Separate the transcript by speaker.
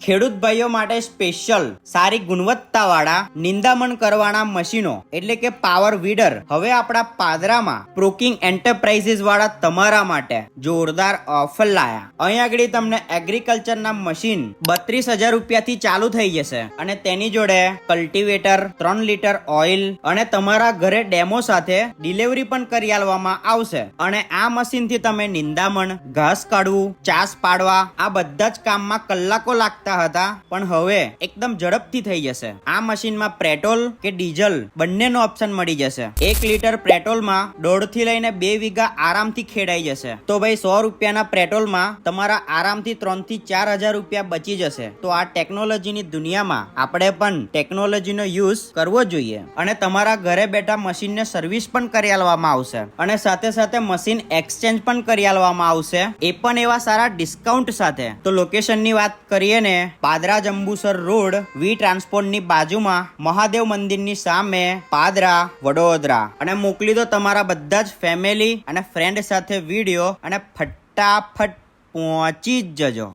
Speaker 1: ખેડૂત ભાઈઓ માટે સ્પેશિયલ સારી ગુણવત્તાવાળા નિંદામણ કરવાના મશીનો એટલે કે પાવર વીડર હવે આપણા પાદરામાં પ્રોકિંગ એન્ટરપ્રાઇઝીસ વાળા તમારા માટે જોરદાર ઓફર લાયા. અહીં આગળ તમને એગ્રીકલ્ચરના મશીન 32,000 રૂપિયાથી ચાલુ થઈ જશે અને તેની જોડે કલ્ટિવેટર, 3 લીટર ઓઇલ અને તમારા ઘરે ડેમો સાથે ડિલિવરી પણ કરી આલવામાં આવશે. અને આ મશીનથી તમે નિંદામણ, ઘાસ કાઢવું, ચાસ પાડવા આ બધા જ કામમાં કલાકો લાગતા હતા પણ હવે એકદમ ઝડપથી થઈ જશે. આ મશીનમાં પેટ્રોલ કે ડીઝલ બંનેનો ઓપ્શન મળી જશે. 1 લીટર પેટ્રોલમાં 1.5 થી લઈને 2 વીઘા આરામથી ખેડાઈ જશે. તો ભાઈ 100 રૂપિયાના પેટ્રોલમાં તમારા આરામથી 3 થી 4,000 રૂપિયા બચી જશે. તો આ ટેકનોલોજીની દુનિયામાં આપણે પણ ટેકનોલોજીનો યુઝ કરવો જોઈએ અને તમારા ઘરે બેઠા મશીનને સર્વિસ પણ કરી આલવામાં આવશે અને સાથે સાથે મશીન એક્સચેન્જ પણ કરી આલવામાં આવશે, એ પણ એવા સારા ડિસ્કાઉન્ટ સાથે. તો લોકેશનની વાત કરીએ ને, પાદરા જંબુસર રોડ વી ટ્રાન્સપોર્ટની બાજુમાં મહાદેવ મંદિરની સામે પાદરા, વડોદરા. અને મોકલી દો તમારા બધા જ ફેમિલી અને ફ્રેન્ડ સાથે વિડીયો અને ફટાફટ પહોંચી જ જજો.